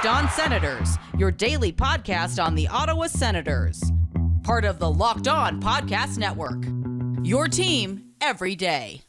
On Senators, your daily podcast on the Ottawa Senators. Part of the Locked On Podcast Network. Your team every day.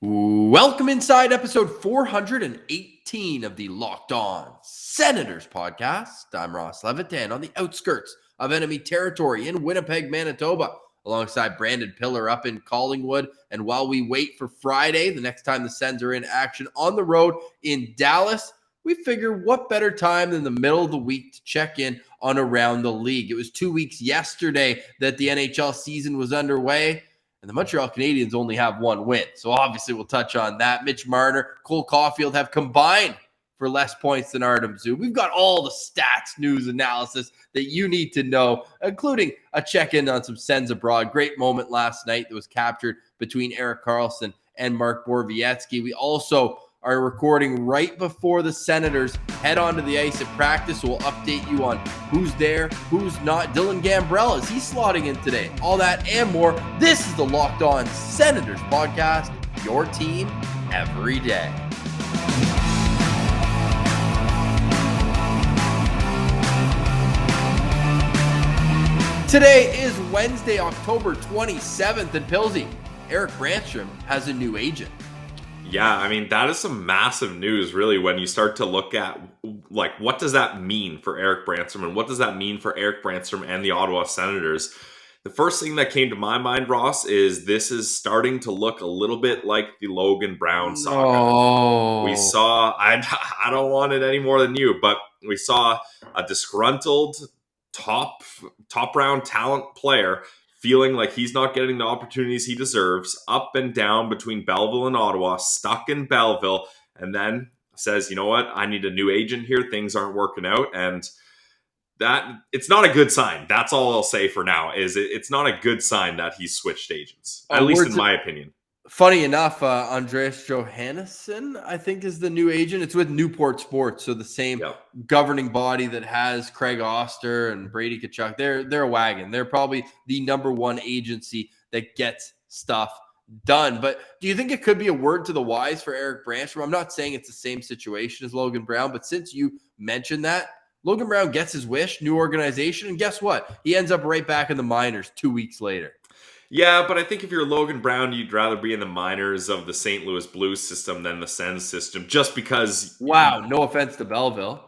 Welcome inside episode 418 of the Locked On Senators podcast. I'm Ross Levitan on the outskirts of enemy territory in Winnipeg, Manitoba, alongside Brandon Piller up in Collingwood. And while we wait for Friday, the next time the Sens are in action on the road in Dallas, we figure what better time than the middle of the week to check in on around the league. It was 2 weeks yesterday that the NHL season was underway, and the Montreal Canadiens only have one win. So obviously we'll touch on that. Mitch Marner, Cole Caulfield have combined for less points than Artem Zub. We've got all the stats, news, analysis that you need to know, including a check-in on some Sens abroad. Great moment last night that was captured between Erik Karlsson and Mark Borowiecki. We also are recording right before the Senators head onto the ice at practice. So we'll update you on who's there, who's not. Dylan Gambrell, is he slotting in today? All that and more. This is the Locked On Senators podcast, your team every day. Today is Wednesday, October 27th, and Pilsy, Erik Brannstrom has a new agent. Yeah, I mean, that is some massive news, really, when you start to look at, like, what does that mean for Erik Brannstrom, and what does that mean for Erik Brannstrom and the Ottawa Senators? The first thing that came to my mind, Ross, is this is starting to look a little bit like the Logan Brown saga. Oh. We saw, I don't want it any more than you, but we saw a disgruntled top round talent player feeling like he's not getting the opportunities he deserves, up and down between Belleville and Ottawa, stuck in Belleville, and then says, you know what, I need a new agent here. Things aren't working out. And that it's not a good sign. That's all I'll say for now, is it's not a good sign that he's switched agents, at least in my opinion. Funny enough, Andreas Johansson, I think, is the new agent. It's with Newport Sports, so the same governing body that has Craig Oster and Brady Tkachuk. They're a wagon. They're probably the number one agency that gets stuff done. But do you think it could be a word to the wise for Erik Brannstrom? I'm not saying it's the same situation as Logan Brown, but since you mentioned that, Logan Brown gets his wish, new organization, and guess what? He ends up right back in the minors 2 weeks later. Yeah, but I think if you're Logan Brown, you'd rather be in the minors of the St. Louis Blues system than the Sens system, just because... Wow, no offense to Belleville.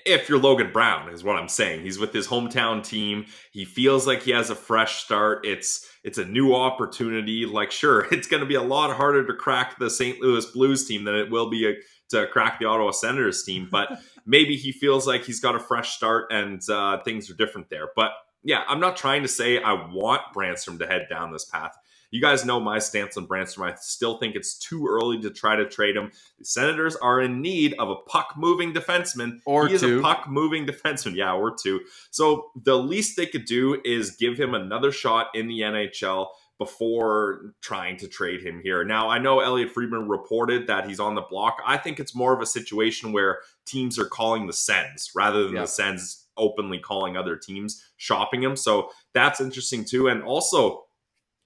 If you're Logan Brown, is what I'm saying. He's with his hometown team. He feels like he has a fresh start. It's a new opportunity. Like, sure, it's going to be a lot harder to crack the St. Louis Blues team than it will be to crack the Ottawa Senators team, but maybe he feels like he's got a fresh start and things are different there. But yeah, I'm not trying to say I want Brannstrom to head down this path. You guys know my stance on Brannstrom. I still think it's too early to try to trade him. The Senators are in need of a puck-moving defenseman. He is a puck-moving defenseman. Yeah, or two. So the least they could do is give him another shot in the NHL before trying to trade him here. Now, I know Elliot Friedman reported that he's on the block. I think it's more of a situation where teams are calling the Sens rather than the Sens openly calling other teams, shopping him. So that's interesting too. And also,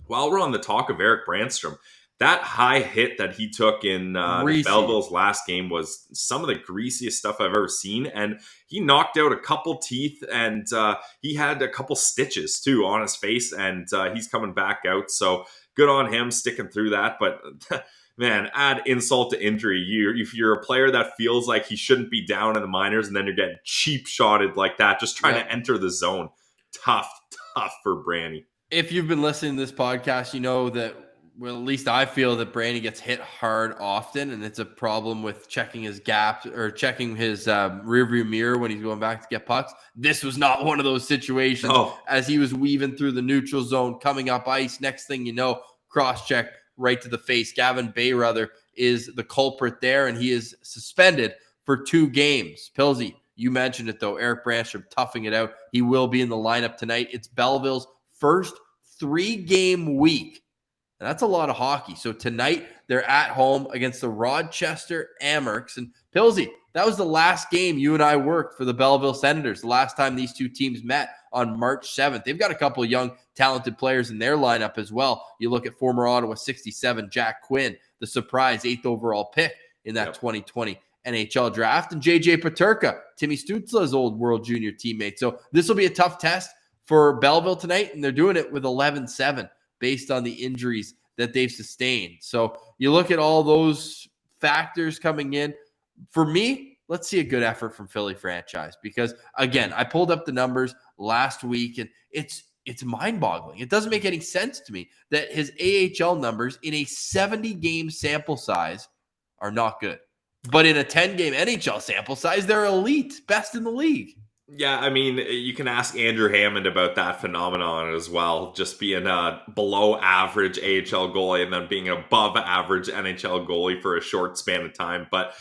while we're on the talk of Erik Brannstrom, that high hit that he took in Belleville's last game was some of the greasiest stuff I've ever seen. And he knocked out a couple teeth, and he had a couple stitches too on his face, and he's coming back out. So good on him sticking through that. But man, add insult to injury. If you're a player that feels like he shouldn't be down in the minors, and then you're getting cheap shotted like that, just trying to enter the zone. Tough for Branny. If you've been listening to this podcast, you know that, well, at least I feel that Brandy gets hit hard often, and it's a problem with checking his gap or checking his rearview mirror when he's going back to get pucks. This was not one of those situations. As he was weaving through the neutral zone, coming up ice. Next thing you know, cross-check right to the face. Gavin Bayreuther is the culprit there, and he is suspended for 2 games. Pilsy, you mentioned it, though. Erik Brannstrom toughing it out. He will be in the lineup tonight. It's Belleville's first 3-game week. And that's a lot of hockey. So tonight, they're at home against the Rochester Amherst. And Pilsy, that was the last game you and I worked for the Belleville Senators, the last time these two teams met on March 7th. They've got a couple of young, talented players in their lineup as well. You look at former Ottawa 67, Jack Quinn, the surprise 8th overall pick in that 2020 NHL draft, and JJ Peterka, Timmy Stützle's old World Junior teammate. So this will be a tough test for Belleville tonight, and they're doing it with 11-7 based on the injuries that they've sustained. So you look at all those factors coming in. For me, let's see a good effort from Philly franchise, because again, I pulled up the numbers last week and it's mind-boggling. It doesn't make any sense to me that his AHL numbers in a 70-game sample size are not good. But in a 10-game NHL sample size, they're elite, best in the league. Yeah, I mean, you can ask Andrew Hammond about that phenomenon as well, just being a below-average AHL goalie and then being above-average NHL goalie for a short span of time. But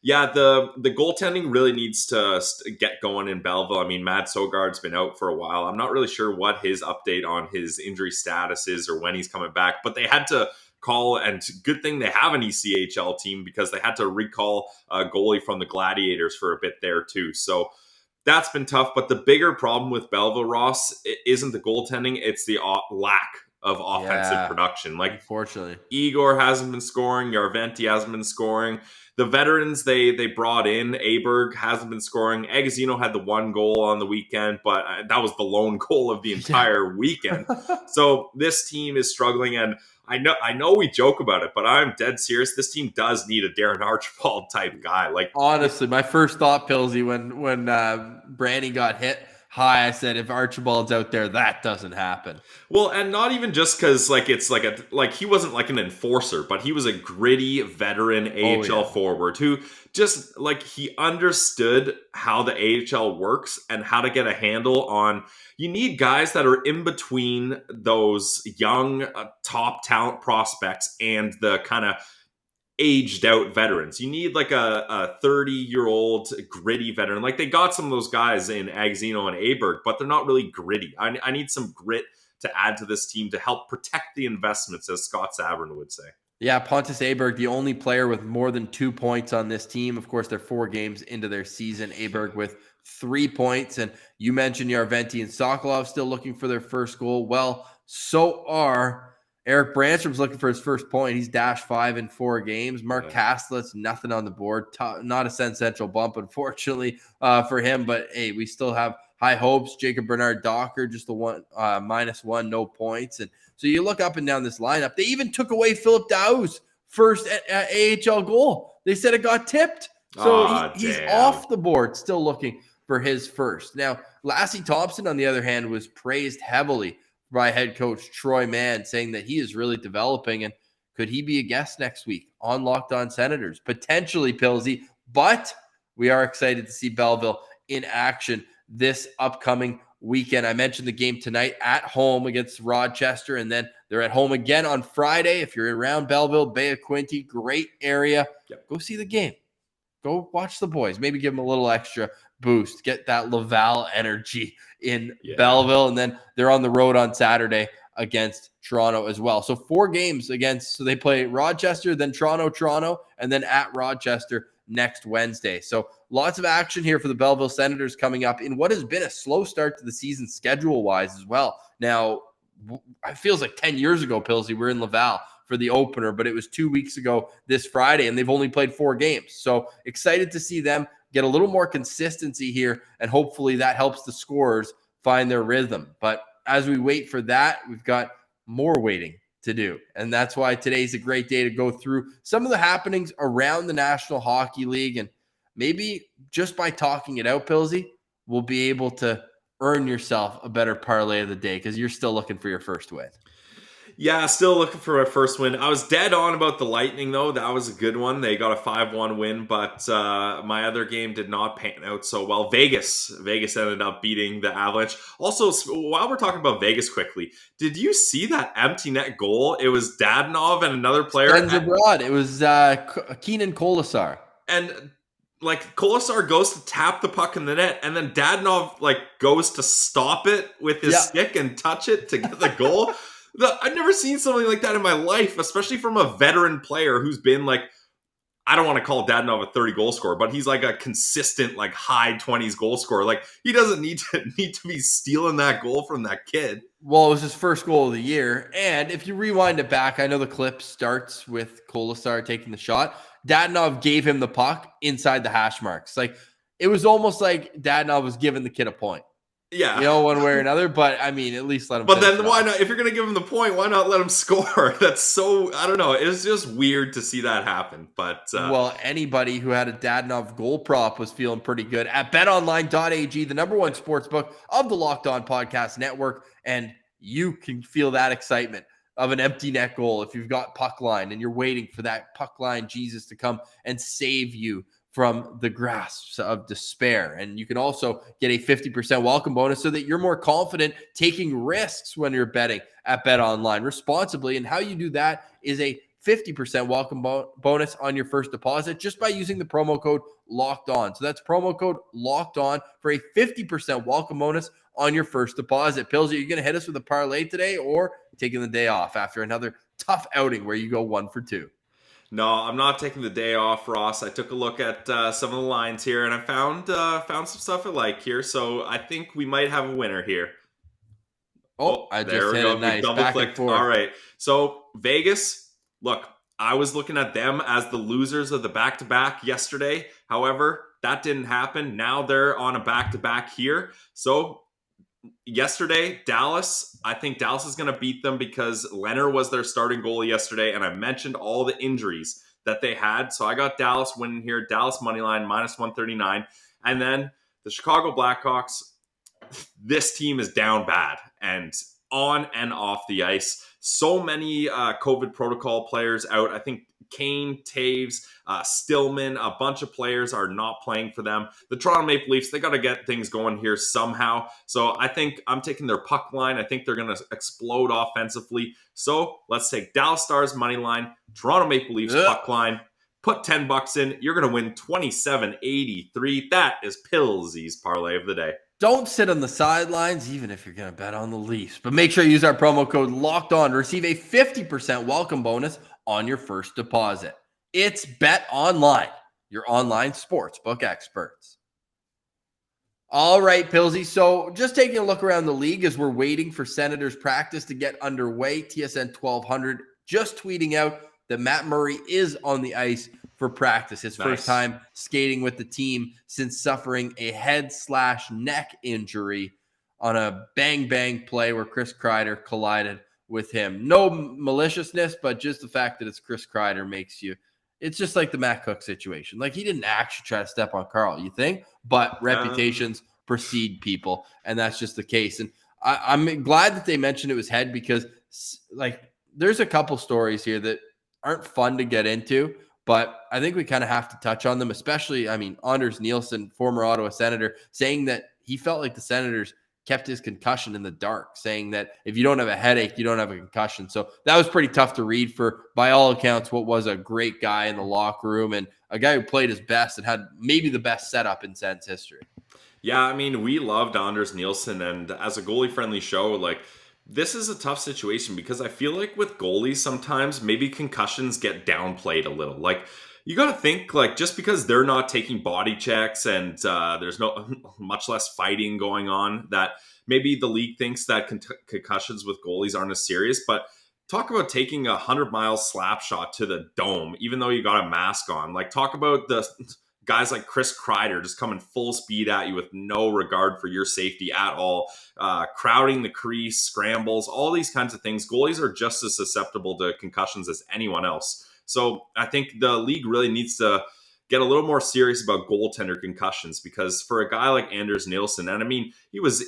yeah, the goaltending really needs to get going in Belleville. I mean, Matt Sogard's been out for a while. I'm not really sure what his update on his injury status is or when he's coming back, but they had to call, and good thing they have an ECHL team, because they had to recall a goalie from the Gladiators for a bit there too. So that's been tough. But the bigger problem with Belleville, Ross, isn't the goaltending, it's the lack of offensive production. Like, unfortunately, Igor hasn't been scoring, Yarventi hasn't been scoring. The veterans they brought in, Aberg hasn't been scoring. Agazino had the one goal on the weekend, but that was the lone goal of the entire weekend. So this team is struggling, and I know we joke about it, but I'm dead serious. This team does need a Darren Archibald type guy. Like, honestly, my first thought, Pilsy, when Brandy got hit high, I said, if Archibald's out there, that doesn't happen. Well, and not even just because he wasn't like an enforcer, but he was a gritty veteran AHL forward who just he understood how the AHL works and how to get a handle on. You need guys that are in between those young top talent prospects and the kind of aged out veterans. You need like a 30-year-old gritty veteran. Like, they got some of those guys in Agazino and Aberg, but they're not really gritty. I need some grit to add to this team to help protect the investments, as Scott Savern would say. Yeah, Pontus Aberg, the only player with more than 2 points on this team. Of course, they're 4 games into their season. Aberg with 3 points. And you mentioned Yarventi and Sokolov still looking for their first goal. Well, so are Erik Brannstrom's looking for his first point. He's -5 in 4 games. Mark Kastlet's nothing on the board. Not a Central bump, unfortunately, for him. But, hey, we still have high hopes. Jacob Bernard Docker, just the -1, no points. And so you look up and down this lineup. They even took away Philip Dao's first AHL goal. They said it got tipped. So he's off the board, still looking for his first. Now, Lassie Thompson, on the other hand, was praised heavily by head coach Troy Mann, saying that he is really developing. And could he be a guest next week on Locked On Senators? Potentially, Pilsy. But we are excited to see Belleville in action this upcoming weekend. I mentioned the game tonight at home against Rochester, and then they're at home again on Friday. If you're around Belleville, Bay of Quinte, great area. Go see the game. Go watch the boys. Maybe give them a little extra boost. Get that Laval energy in Belleville. And then they're on the road on Saturday against Toronto as well. So 4 games so they play Rochester, then Toronto, and then at Rochester next Wednesday. So lots of action here for the Belleville Senators coming up in what has been a slow start to the season schedule-wise as well. Now, it feels like 10 years ago, Pilsy, we're in Laval for the opener, but it was 2 weeks ago this Friday, and they've only played 4 games. So excited to see them get a little more consistency here, and hopefully that helps the scorers find their rhythm. But as we wait for that, we've got more waiting to do. And that's why today's a great day to go through some of the happenings around the National Hockey League. And maybe just by talking it out, Pilsy, we'll be able to earn yourself a better parlay of the day, because you're still looking for your first win. Yeah, still looking for my first win. I was dead on about the Lightning, though. That was a good one. They got a 5-1 win, but my other game did not pan out so well. Vegas ended up beating the Avalanche. Also, while we're talking about Vegas quickly, did you see that empty net goal? It was Dadonov and another player. Abroad. It was Keenan Kolasar. And Kolasar goes to tap the puck in the net, and then Dadonov goes to stop it with his stick and touch it to get the goal. I've never seen something like that in my life, especially from a veteran player who's been I don't want to call Dadonov a 30 goal scorer, but he's like a consistent, like high 20s goal scorer. Like he doesn't need to be stealing that goal from that kid. Well, it was his first goal of the year. And if you rewind it back, I know the clip starts with Kolasar taking the shot. Dadonov gave him the puck inside the hash marks. Like it was almost like Dadonov was giving the kid a point. Yeah. You know, one way or another. But I mean, at least let him. But then why not? If you're going to give him the point, why not let him score? That's so, I don't know. It's just weird to see that happen. But well, anybody who had a Dadonov goal prop was feeling pretty good at betonline.ag, the number one sports book of the Locked On Podcast Network. And you can feel that excitement of an empty net goal if you've got puck line and you're waiting for that puck line Jesus to come and save you from the grasps of despair. And you can also get a 50% welcome bonus so that you're more confident taking risks when you're betting at BetOnline responsibly. And how you do that is a 50% welcome bonus on your first deposit just by using the promo code Locked On. So that's promo code Locked On for a 50% welcome bonus on your first deposit. Pills, are you going to hit us with a parlay today or taking the day off after another tough outing where you go 1 for 2? No, I'm not taking the day off, Ross. I took a look at some of the lines here, and I found some stuff I like here. So I think we might have a winner here. Oh, I just hit it nice. Back and forth. All right. So Vegas, look, I was looking at them as the losers of the back-to-back yesterday. However, that didn't happen. Now they're on a back-to-back here. So yesterday, Dallas, I think Dallas is going to beat them because Leonard was their starting goalie yesterday, and I mentioned all the injuries that they had. So I got Dallas winning here. Dallas money line minus 139. And then the Chicago Blackhawks, this team is down bad and on and off the ice. So many COVID protocol players out. I think Kane, Taves, Stillman, a bunch of players are not playing for them. The Toronto Maple Leafs, they got to get things going here somehow. So I think I'm taking their puck line. I think they're going to explode offensively. So let's take Dallas Stars money line, Toronto Maple Leafs puck line. Put $10 in. You're going to win $27.83. That is Pillsy's parlay of the day. Don't sit on the sidelines, even if you're going to bet on the Leafs. But make sure you use our promo code Locked On to receive a 50% welcome bonus on your first deposit. It's BetOnline, your online sportsbook experts. All right, Pillsy. So just taking a look around the league as we're waiting for Senators practice to get underway. TSN 1200 just tweeting out that Matt Murray is on the ice for practice. His first time skating with the team since suffering a head/neck injury on a bang-bang play where Chris Kreider collided with him. No maliciousness, but just the fact that it's Chris Kreider makes you, it's just like the Matt Cook situation. Like he didn't actually try to step on Carl, you think? But reputations precede people, and that's just the case. And I'm glad that they mentioned it was head because like there's a couple stories here that aren't fun to get into, but I think we kind of have to touch on them, especially, I mean, Anders Nilsson, former Ottawa Senator, saying that he felt like the Senators kept his concussion in the dark, saying that if you don't have a headache, you don't have a concussion. So that was pretty tough to read for, by all accounts, what was a great guy in the locker room and a guy who played his best and had maybe the best setup in Sens history. Yeah, I mean, we loved Anders Nilsson, and as a goalie-friendly show, like, this is a tough situation because I feel like with goalies sometimes maybe concussions get downplayed a little. Like you got to think like just because they're not taking body checks and there's no much less fighting going on that maybe the league thinks that concussions with goalies aren't as serious. But talk about taking a 100-mile slap shot to the dome, even though you got a mask on. Like talk about the guys like Chris Kreider just coming full speed at you with no regard for your safety at all, crowding the crease, scrambles, all these kinds of things. Goalies are just as susceptible to concussions as anyone else. So I think the league really needs to get a little more serious about goaltender concussions because for a guy like Anders Nilsson, and I mean, he was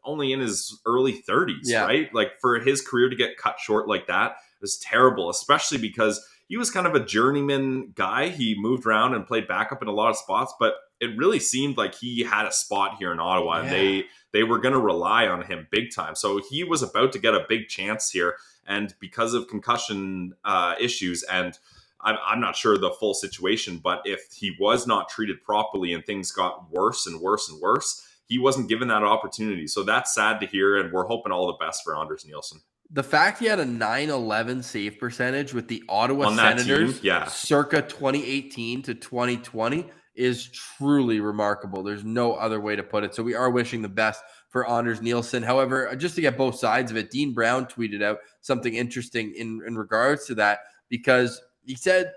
only in his early 30s, right? Like for his career to get cut short like that is terrible, especially because he was kind of a journeyman guy. He moved around and played backup in a lot of spots, but it really seemed like he had a spot here in Ottawa and they were going to rely on him big time. So he was about to get a big chance here. And because of concussion issues, and I'm not sure the full situation, but if he was not treated properly and things got worse and worse and worse, he wasn't given that opportunity. So that's sad to hear. And we're hoping all the best for Anders Nilsson. The fact he had a 911 save percentage with the Ottawa On that team, Senators yeah. circa 2018 to 2020 is truly remarkable. There's no other way to put it. So we are wishing the best for Anders Nilsson. However, just to get both sides of it, Dean Brown tweeted out something interesting in regards to that, because he said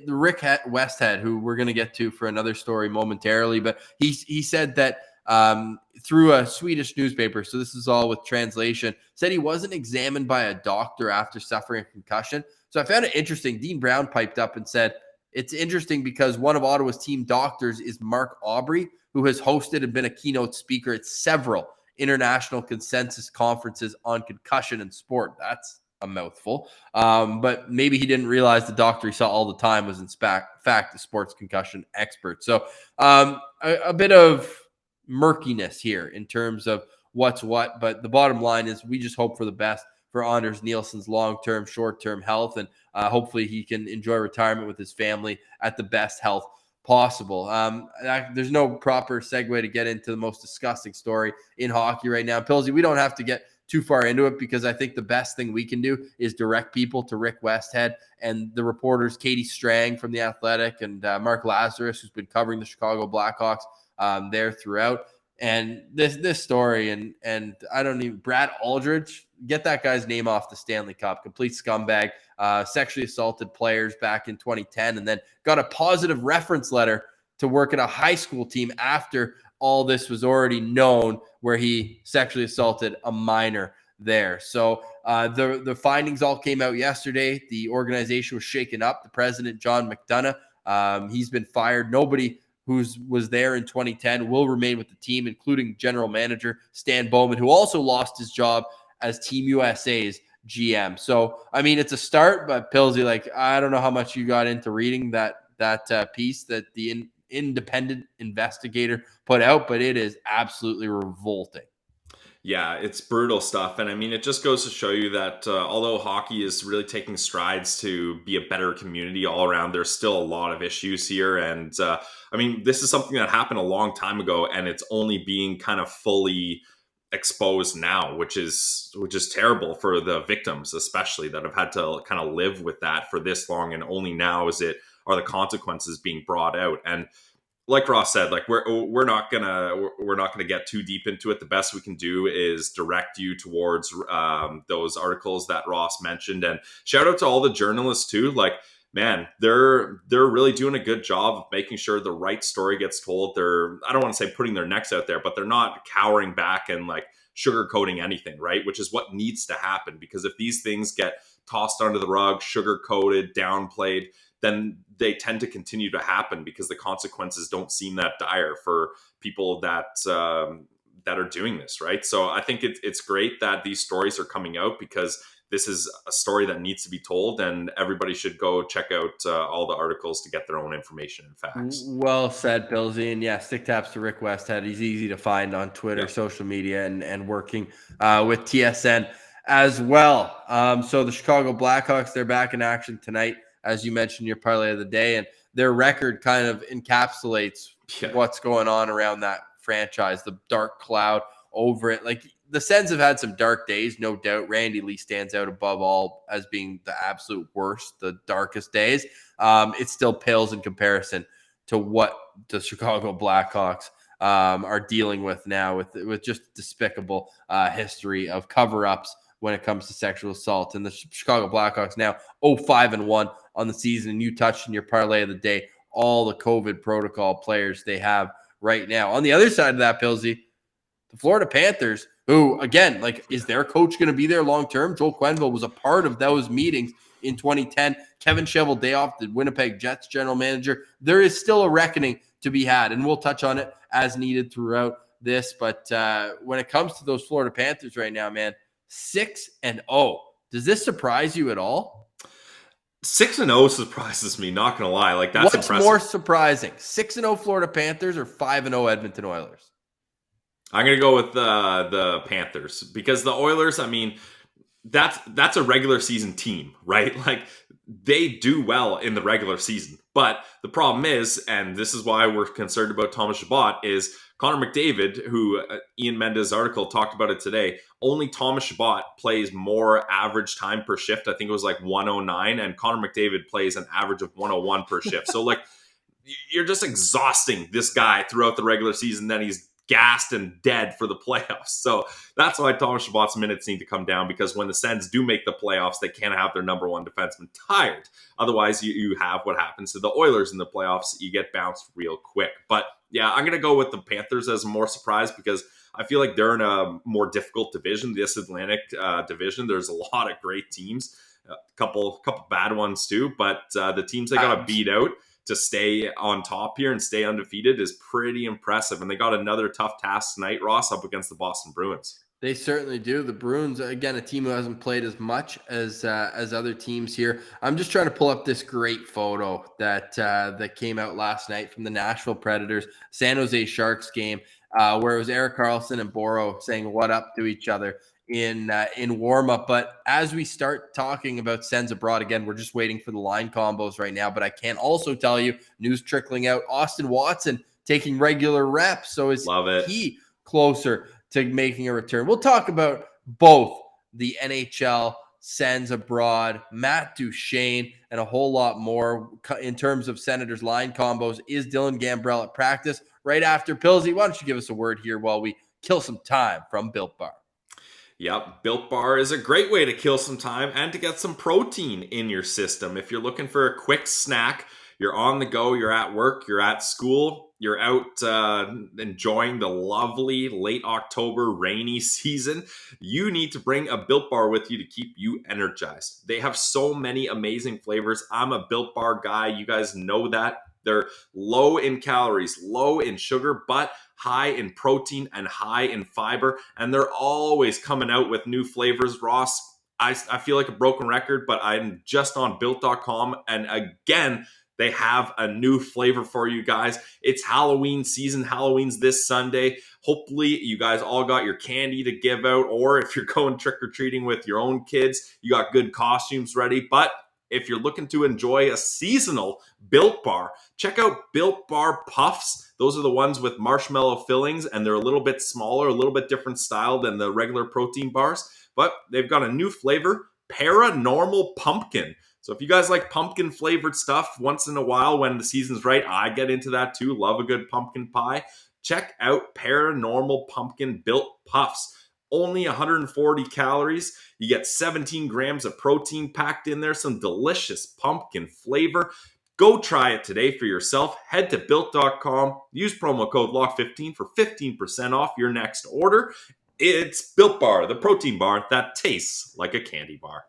the Rick Westhead, who we're going to get to for another story momentarily, but he said that through a Swedish newspaper, so this is all with translation, said he wasn't examined by a doctor after suffering a concussion. So I found it interesting. Dean Brown piped up and said, it's interesting because one of Ottawa's team doctors is Mark Aubry, who has hosted and been a keynote speaker at several international consensus conferences on concussion and sport. That's a mouthful. But maybe he didn't realize the doctor he saw all the time was in fact a sports concussion expert. So a bit of murkiness here in terms of what's what, but the bottom line is we just hope for the best for Anders Nilsson's long-term, short-term health, and hopefully he can enjoy retirement with his family at the best health possible. There's no proper segue to get into the most disgusting story in hockey right now. Pilsy, we don't have to get too far into it because I think the best thing we can do is direct people to Rick Westhead and the reporters Katie Strang from The Athletic and Mark Lazarus, who's been covering the Chicago Blackhawks there throughout. And this story, and I don't even, Brad Aldridge, get that guy's name off the Stanley Cup. Complete scumbag, sexually assaulted players back in 2010, and then got a positive reference letter to work at a high school team after all this was already known, where he sexually assaulted a minor there. So the findings all came out yesterday. The organization was shaken up. The president, John McDonough, he's been fired. Nobody who was there in 2010 will remain with the team, including general manager Stan Bowman, who also lost his job as Team USA's GM. So, I mean, it's a start, but Pilsy, like, I don't know how much you got into reading that piece that the independent investigator put out, but it is absolutely revolting. Yeah, it's brutal stuff. And I mean, it just goes to show you that although hockey is really taking strides to be a better community all around, there's still a lot of issues here. And I mean, this is something that happened a long time ago, and it's only being kind of fully exposed now, which is terrible for the victims, especially, that have had to kind of live with that for this long. And only now are the consequences being brought out. And like Ross said, like we're not gonna get too deep into it. The best we can do is direct you towards those articles that Ross mentioned, and shout out to all the journalists too. Like, man, they're really doing a good job of making sure the right story gets told. I don't want to say putting their necks out there, but they're not cowering back and like sugarcoating anything, right? Which is what needs to happen, because if these things get tossed under the rug, sugarcoated, downplayed, then they tend to continue to happen because the consequences don't seem that dire for people that are doing this, right? So I think it's great that these stories are coming out, because this is a story that needs to be told, and everybody should go check out all the articles to get their own information and facts. Well said, Billsy. And yeah, stick taps to Rick Westhead. He's easy to find on Twitter, social media, and working with TSN as well. So the Chicago Blackhawks, they're back in action tonight, as you mentioned, your parlay of the day, and their record kind of encapsulates what's going on around that franchise, the dark cloud over it. Like, the Sens have had some dark days, no doubt. Randy Lee stands out above all as being the absolute worst, the darkest days. It still pales in comparison to what the Chicago Blackhawks are dealing with now, with just despicable history of cover-ups when it comes to sexual assault. And the Chicago Blackhawks now 0-5-1 on the season. And you touched in your parlay of the day all the COVID protocol players they have right now. On the other side of that, Pilsy, the Florida Panthers, who, again, like, is their coach going to be there long-term? Joel Quenneville was a part of those meetings in 2010. Kevin Cheveldayoff, the Winnipeg Jets general manager. There is still a reckoning to be had, and we'll touch on it as needed throughout this. But when it comes to those Florida Panthers right now, man, 6-0. Does this surprise you at all? 6-0 surprises me, not going to lie. Like, that's What's impressive. more surprising, 6-0 Florida Panthers or 5-0 Edmonton Oilers? I'm going to go with the Panthers, because the Oilers, I mean, that's a regular season team, right? Like, they do well in the regular season. But the problem is, and this is why we're concerned about Thomas Chabot, is Connor McDavid, who Ian Mendes' article talked about it today, only Thomas Chabot plays more average time per shift. I think it was like 109, and Connor McDavid plays an average of 101 per shift. So like, you're just exhausting this guy throughout the regular season. Then he's gassed and dead for the playoffs. So that's why Thomas Chabot's minutes need to come down, because when the Sens do make the playoffs, they can't have their number one defenseman tired. Otherwise, you have what happens to the Oilers in the playoffs. You get bounced real quick. But yeah, I'm going to go with the Panthers as more surprise, because I feel like they're in a more difficult division, this Atlantic division. There's a lot of great teams, a couple bad ones too, but the teams they got to beat out to stay on top here and stay undefeated is pretty impressive. And they got another tough task tonight, Ross, up against the Boston Bruins. They certainly do. The Bruins, again, a team who hasn't played as much as other teams here. I'm just trying to pull up this great photo that came out last night from the Nashville Predators San Jose Sharks game, where it was Erik Karlsson and Boro saying what up to each other in warm-up. But as we start talking about Sens abroad, again, we're just waiting for the line combos right now. But I can also tell you, news trickling out, Austin Watson taking regular reps. So is he closer to making a return? We'll talk about both the NHL, Sens abroad, Matt Duchene, and a whole lot more in terms of Senators line combos. Is Dylan Gambrell at practice? Right after Pilsy, why don't you give us a word here while we kill some time from Built Bar? Yep, Built Bar is a great way to kill some time and to get some protein in your system. If you're looking for a quick snack, you're on the go, you're at work, you're at school, you're out enjoying the lovely late October rainy season, you need to bring a Built Bar with you to keep you energized. They have so many amazing flavors. I'm a Built Bar guy. You guys know that. They're low in calories, low in sugar, but high in protein and high in fiber. And they're always coming out with new flavors. Ross, I feel like a broken record, but I'm just on Built.com. And again, they have a new flavor for you guys. It's Halloween season. Halloween's this Sunday. Hopefully you guys all got your candy to give out, or if you're going trick-or-treating with your own kids, you got good costumes ready. But if you're looking to enjoy a seasonal Built Bar, check out Built Bar Puffs. Those are the ones with marshmallow fillings, and they're a little bit smaller, a little bit different style than the regular protein bars. But they've got a new flavor, Paranormal Pumpkin. So if you guys like pumpkin flavored stuff once in a while when the season's right, I get into that too. Love a good pumpkin pie. Check out Paranormal Pumpkin Built Puffs. Only 140 calories. You get 17 grams of protein packed in there, some delicious pumpkin flavor. Go try it today for yourself. Head to Built.com. Use promo code LOCK15 for 15% off your next order. It's Built Bar, the protein bar that tastes like a candy bar.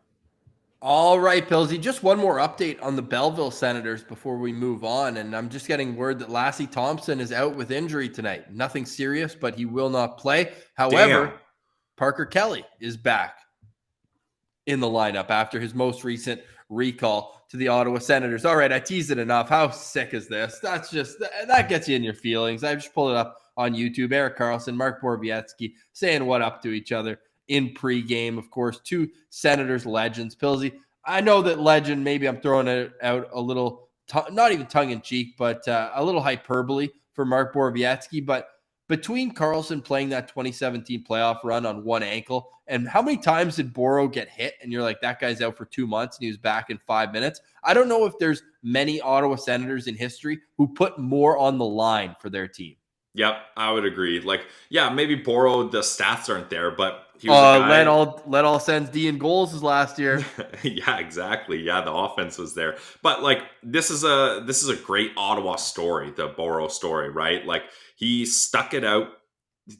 All right, Pillsy, just one more update on the Belleville Senators before we move on. And I'm just getting word that Lassie Thompson is out with injury tonight. Nothing serious, but he will not play. However, Parker Kelly is back in the lineup after his most recent recall to the Ottawa Senators. All right, I teased it enough. How sick is this? That gets you in your feelings. I just pulled it up on YouTube. Erik Karlsson, Mark Borowiecki saying what up to each other in pregame. Of course, two Senators legends. Pilsy, I know that legend, maybe I'm throwing it out a little, not even tongue-in-cheek, but a little hyperbole for Mark Borowiecki. But between Karlsson playing that 2017 playoff run on one ankle, and how many times did Boro get hit? And you're like, that guy's out for 2 months and he was back in 5 minutes. I don't know if there's many Ottawa Senators in history who put more on the line for their team. Yep, I would agree. Like, yeah, maybe Boro, the stats aren't there, but he was a guy. Let all Sens D in goals was last year. Yeah, exactly. Yeah, the offense was there. But like, this is a great Ottawa story, the Boro story, right? Like, he stuck it out.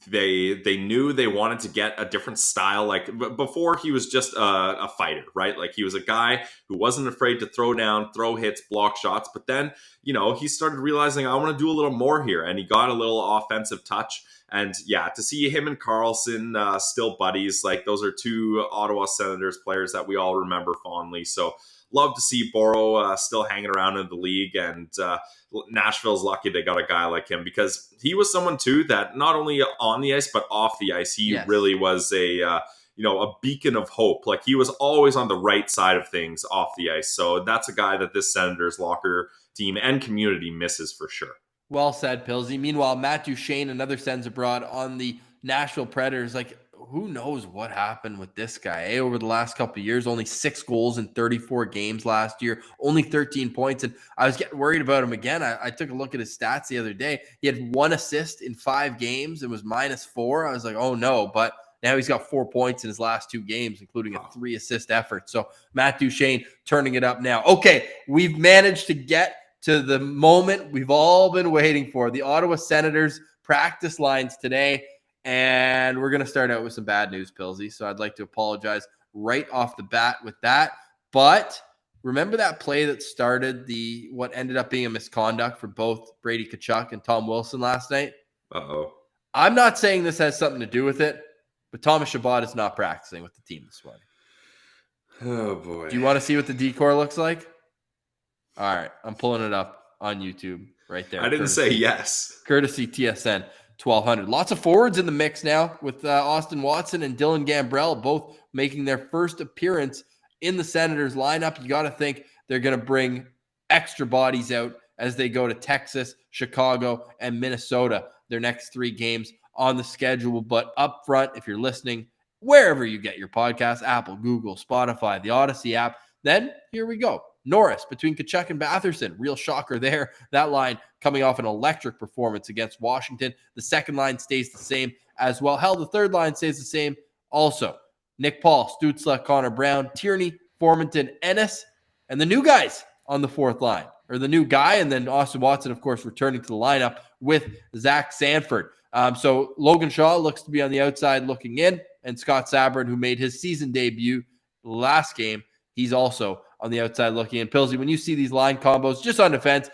They knew they wanted to get a different style. Like, before, he was just a fighter, right? Like, he was a guy who wasn't afraid to throw down, throw hits, block shots. But then, he started realizing, I want to do a little more here. And he got a little offensive touch. And yeah, to see him and Karlsson still buddies, like, those are two Ottawa Senators players that we all remember fondly. So love to see Boro still hanging around in the league, and Nashville's lucky they got a guy like him, because he was someone too that not only on the ice but off the ice, he really was a beacon of hope. Like, he was always on the right side of things off the ice. So that's a guy that this Senators locker team and community misses for sure. Well said, Pillsy. Meanwhile, Matt Duchene, another Sens abroad on the Nashville Predators. Like, who knows what happened with this guy? Over the last couple of years, only 6 goals in 34 games last year, only 13 points. And I was getting worried about him again. I took a look at his stats the other day. He had 1 assist in 5 games. It was -4. I was like, oh no. But now he's got 4 points in his last 2 games, including a 3-assist effort. So Matt Duchene turning it up now. Okay, we've managed to get to the moment we've all been waiting for. The Ottawa Senators practice lines today. And we're going to start out with some bad news, Pillsy. So I'd like to apologize right off the bat with that. But remember that play that started what ended up being a misconduct for both Brady Tkachuk and Tom Wilson last night? Uh-oh. I'm not saying this has something to do with it, but Thomas Chabot is not practicing with the team this morning. Oh, boy. Do you want to see what the decor looks like? All right. I'm pulling it up on YouTube right there. I didn't say yes. Courtesy TSN 1200. Lots of forwards in the mix now with Austin Watson and Dylan Gambrell both making their first appearance in the Senators lineup. You got to think they're going to bring extra bodies out as they go to Texas, Chicago, and Minnesota, their next 3 games on the schedule. But up front, if you're listening, wherever you get your podcasts, Apple, Google, Spotify, the Odyssey app, then here we go. Norris between Tkachuk and Batherson. Real shocker there. That line coming off an electric performance against Washington. The second line stays the same as well. Hell, the third line stays the same also. Nick Paul, Stützle, Connor Brown, Tierney, Formanton, Ennis, and the new guys on the fourth line. Or the new guy, and then Austin Watson, of course, returning to the lineup with Zach Sanford. So Logan Shaw looks to be on the outside looking in, and Scott Sabrin, who made his season debut last game, he's also on the outside looking in. Pillsy, when you see these line combos just on defense,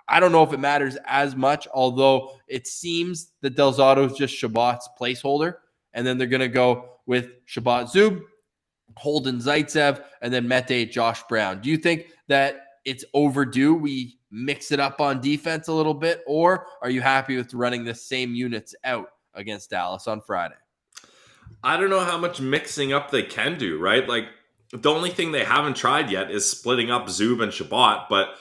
I don't know if it matters as much, although it seems that Del Zotto's just Chabot's placeholder, and then they're going to go with Chabot Zub, Holden Zaitsev, and then Mete Josh Brown. Do you think that it's overdue we mix it up on defense a little bit, or are you happy with running the same units out against Dallas on Friday? I don't know how much mixing up they can do, right? Like, the only thing they haven't tried yet is splitting up Zub and Chabot, but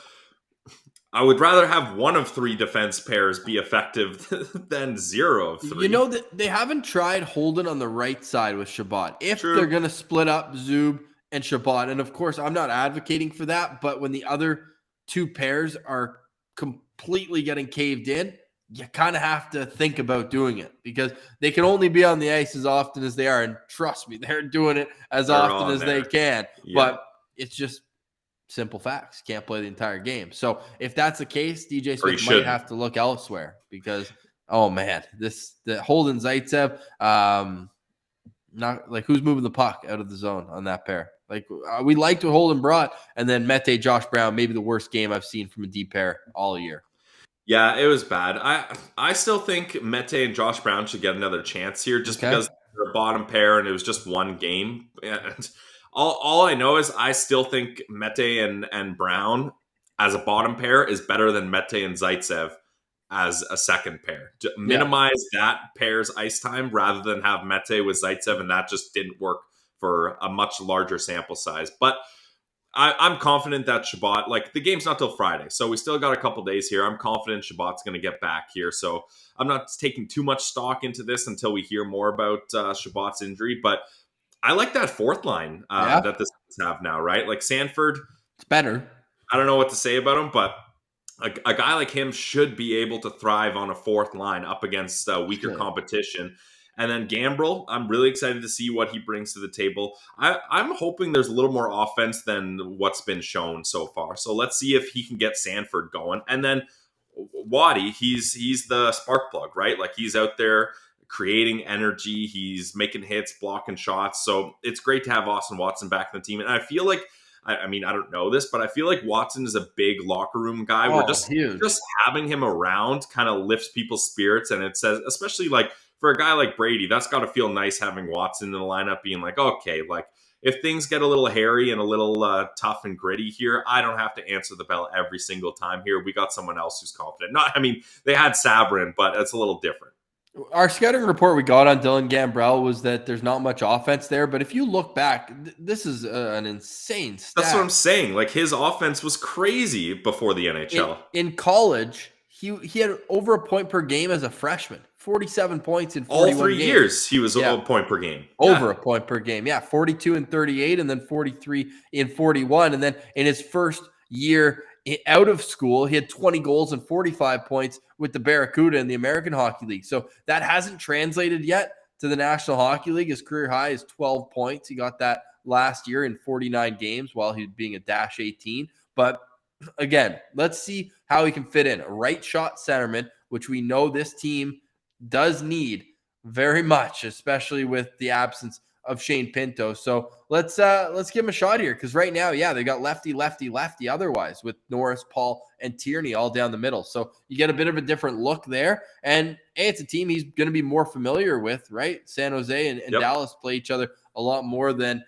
I would rather have one of 3 defense pairs be effective than 0 of 3. You know, that they haven't tried Holden on the right side with Chabot. If they're going to split up Zub and Chabot, and of course, I'm not advocating for that, but when the other 2 pairs are completely getting caved in, you kind of have to think about doing it because they can only be on the ice as often as they are. And trust me, they're doing it as often as they can. Yeah. But it's just simple facts. Can't play the entire game. So if that's the case, DJ Smith might have to look elsewhere because, oh man, the Holden Zaitsev, not like who's moving the puck out of the zone on that pair. Like we liked what Holden brought, and then Mete Josh Brown, maybe the worst game I've seen from a D pair all year. Yeah, it was bad. I still think Mete and Josh Brown should get another chance here just because they're a bottom pair and it was just one game. And all I know is I still think Mete and Brown as a bottom pair is better than Mete and Zaitsev as a second pair. Minimize that pair's ice time rather than have Mete with Zaitsev, and that just didn't work for a much larger sample size. But I'm confident that Chabot, like the game's not till Friday, so we still got a couple days here. I'm confident Chabot's going to get back here, so I'm not taking too much stock into this until we hear more about Chabot's injury. But I like that fourth line that the Sens have now, right? Like Sanford, it's better. I don't know what to say about him, but a guy like him should be able to thrive on a fourth line up against weaker competition. And then Gambrell, I'm really excited to see what he brings to the table. I'm hoping there's a little more offense than what's been shown so far. So let's see if he can get Sanford going. And then Waddy, he's the spark plug, right? Like he's out there creating energy. He's making hits, blocking shots. So it's great to have Austin Watson back in the team. And I feel like, I mean, I don't know this, but I feel like Watson is a big locker room guy. We're just having him around kind of lifts people's spirits. And it says, especially like, for a guy like Brady, that's got to feel nice having Watson in the lineup being like, okay, like if things get a little hairy and a little tough and gritty here, I don't have to answer the bell every single time here. We got someone else who's confident. I mean, they had Sabrin, but it's a little different. Our scouting report we got on Dylan Gambrell was that there's not much offense there. But if you look back, this is an insane stat. That's what I'm saying. Like his offense was crazy before the NHL. In college, he had over a point per game as a freshman. 47 points in 41 all 3 games. years he was a point per game. Over a point per game. Yeah, 42 and 38, and then 43 in 41. And then in his first year out of school, he had 20 goals and 45 points with the Barracuda in the American Hockey League. So that hasn't translated yet to the National Hockey League. His career high is 12 points. He got that last year in 49 games while he was being a -18. But again, let's see how he can fit in. A right shot centerman, which we know this team does need very much, especially with the absence of Shane Pinto. So let's give him a shot here, because right now, they got lefty, lefty, lefty otherwise with Norris, Paul, and Tierney all down the middle. So you get a bit of a different look there. And it's a team he's going to be more familiar with, right? San Jose and Dallas play each other a lot more than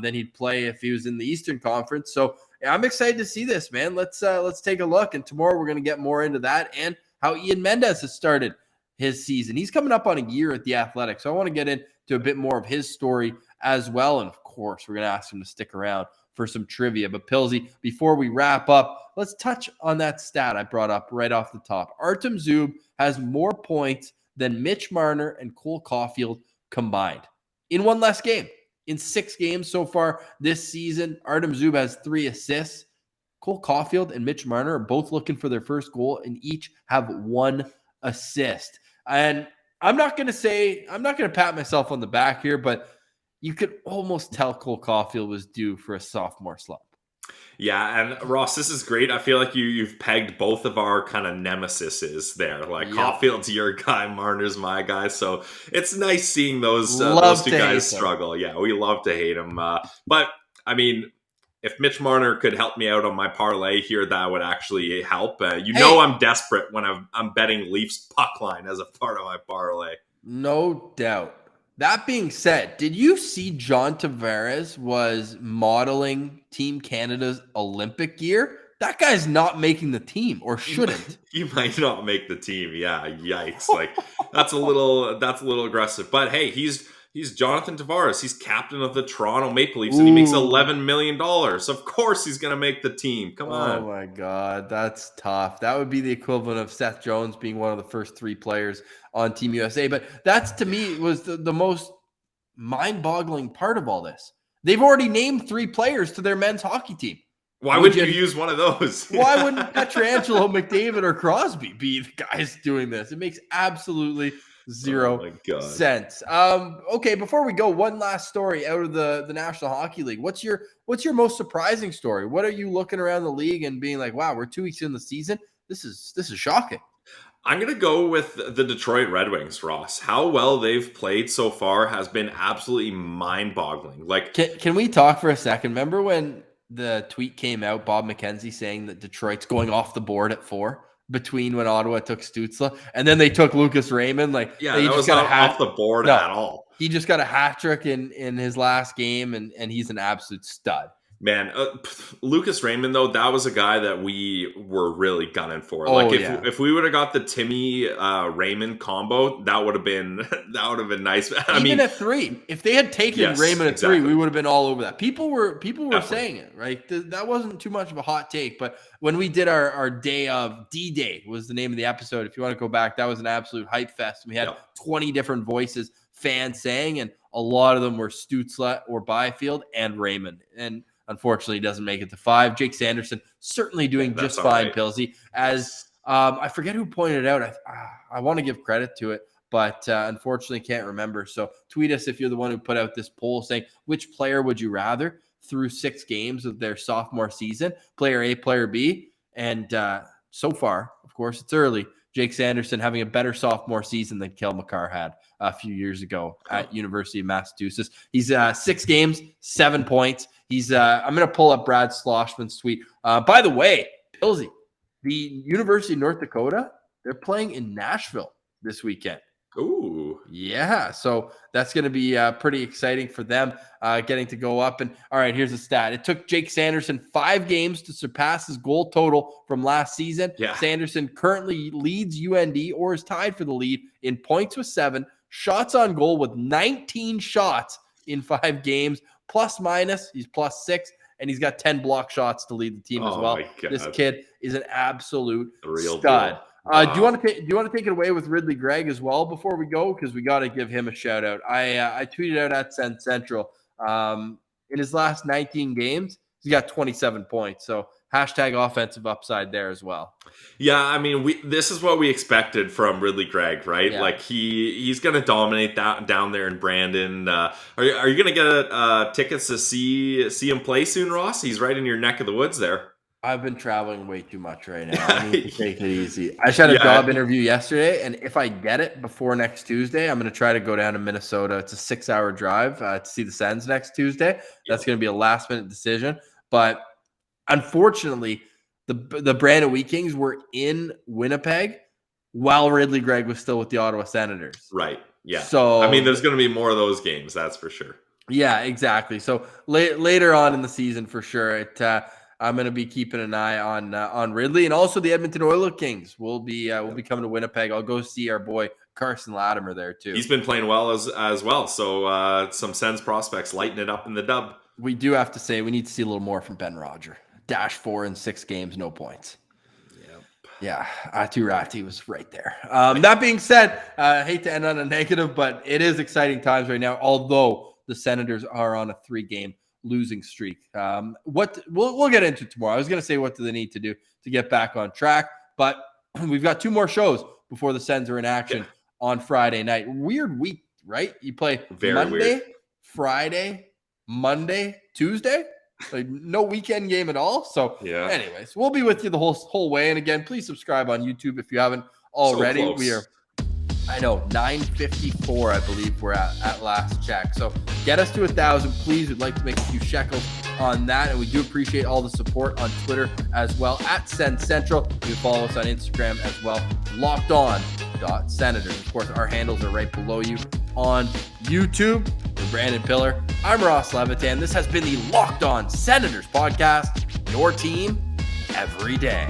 he'd play if he was in the Eastern Conference. So I'm excited to see this, man. Let's take a look. And tomorrow we're going to get more into that and how Ian Mendes has started his season. He's coming up on a year at the Athletic, so I want to get into a bit more of his story as well. And of course, we're going to ask him to stick around for some trivia. But Pilsy, before we wrap up, let's touch on that stat I brought up right off the top. Artem Zub has more points than Mitch Marner and Cole Caulfield combined in one less game. In 6 games so far this season, Artem Zub has 3 assists. Cole Caulfield and Mitch Marner are both looking for their first goal and each have 1 assist. And I'm not going to pat myself on the back here, but you could almost tell Cole Caulfield was due for a sophomore slump. Yeah, and Ross, this is great. I feel like you've pegged both of our kind of nemesises there. Like Caulfield's your guy, Marner's my guy. So it's nice seeing those 2 guys struggle. Yeah, we love to hate them. But I mean, if Mitch Marner could help me out on my parlay here, that would actually help. I'm desperate when I'm betting Leafs puck line as a part of my parlay. No doubt. That being said, did you see John Tavares was modeling Team Canada's Olympic gear? That guy's not making the team, or shouldn't. He might not make the team. Yeah, yikes! Like that's a little aggressive. But hey, he's Jonathan Tavares. He's captain of the Toronto Maple Leafs, and he makes $11 million. Of course, he's going to make the team. Come on. Oh my God, that's tough. That would be the equivalent of Seth Jones being one of the first 3 players on Team USA. But that's, to me, was the most mind-boggling part of all this. They've already named 3 players to their men's hockey team. Why would you use one of those? Why wouldn't Pietrangelo, McDavid, or Crosby be the guys doing this? It makes absolutely zero sense. Okay, before we go, one last story out of the National Hockey League. What's your most surprising story? What are you looking around the league and being like, wow, we're 2 weeks in the season? This is shocking. I'm going to go with the Detroit Red Wings, Ross. How well they've played so far has been absolutely mind-boggling. Like, can we talk for a second? Remember when the tweet came out, Bob McKenzie saying that Detroit's going off the board at 4? Between when Ottawa took Stützle and then they took Lucas Raymond. Like, yeah, that was not off the board at all. He just got a hat trick in his last game, and he's an absolute stud. Man, Lucas Raymond, though, that was a guy that we were really gunning for. If we would have got the Timmy Raymond combo, that would have been nice. Even at 3, if they had taken Raymond at 3, we would have been all over that. People were saying it, right? That wasn't too much of a hot take. But when we did our day of D-Day was the name of the episode. If you want to go back, that was an absolute hype fest. We had 20 different voices, fans saying, and a lot of them were Stützle or Byfield and Raymond. And unfortunately, he doesn't make it to 5. Jake Sanderson certainly doing just fine, right. Pilsy. As I forget who pointed out. I want to give credit to it, but unfortunately can't remember. So tweet us if you're the one who put out this poll saying, which player would you rather through 6 games of their sophomore season? Player A, player B. And so far, of course, it's early. Jake Sanderson having a better sophomore season than Kel McCarr had a few years ago at University of Massachusetts. He's 6 games, 7 points. I'm going to pull up Brad Schlossman's tweet. By the way, Pilsy, the University of North Dakota, they're playing in Nashville this weekend. Ooh. Yeah, so that's going to be pretty exciting for them getting to go up. And all right, here's a stat. It took Jake Sanderson 5 games to surpass his goal total from last season. Yeah. Sanderson currently leads UND or is tied for the lead in points with 7, shots on goal with 19 shots in 5 games. Plus minus, he's +6, and he's got 10 block shots to lead the team as well. This kid is an absolute stud. Do you want to take it away with Ridley Greig as well before we go? Because we got to give him a shout out. I tweeted out at Sens Central. In his last 19 games, he's got 27 points. So hashtag offensive upside there as well. Yeah, I mean, this is what we expected from Ridley Greig, right? Yeah. Like he's going to dominate that down there in Brandon. Are you going to get tickets to see him play soon, Ross? He's right in your neck of the woods there. I've been traveling way too much right now. I need to take it easy. I just had a job interview yesterday, and if I get it before next Tuesday, I'm going to try to go down to Minnesota. It's a 6-hour drive to see the Sens next Tuesday. That's going to be a last-minute decision. But unfortunately, the Brandon Wheat Kings were in Winnipeg while Ridley Greig was still with the Ottawa Senators. Right, yeah. So I mean, there's going to be more of those games, that's for sure. Yeah, exactly. So later on in the season, for sure, I'm going to be keeping an eye on Ridley, and also the Edmonton Oilers Kings will be coming to Winnipeg. I'll go see our boy Carson Latimer there too. He's been playing well as well. So some Sens prospects lighting it up in the dub. We do have to say we need to see a little more from Ben Roger. -4 in 6 games, no points. Yep. Yeah, Aturati was right there. That being said, I hate to end on a negative, but it is exciting times right now. Although the Senators are on a 3-game losing streak. We'll get into tomorrow. I was going to say, what do they need to do to get back on track? But we've got 2 more shows before the Sens are in action on Friday night. Weird week, right? You play Monday, weird. Friday, Monday, Tuesday. Like no weekend game at all. So anyways, we'll be with you the whole way. And again, please subscribe on YouTube if you haven't already. So we are, I know, 954, I believe we're at last check. So get us to 1,000, please. We'd like to make a few shekels on that. And we do appreciate all the support on Twitter as well, at Sens Central. You can follow us on Instagram as well, lockedon.senators. Of course, our handles are right below you on YouTube. For Brandon Piller, I'm Ross Levitan. This has been the Locked On Senators podcast, your team every day.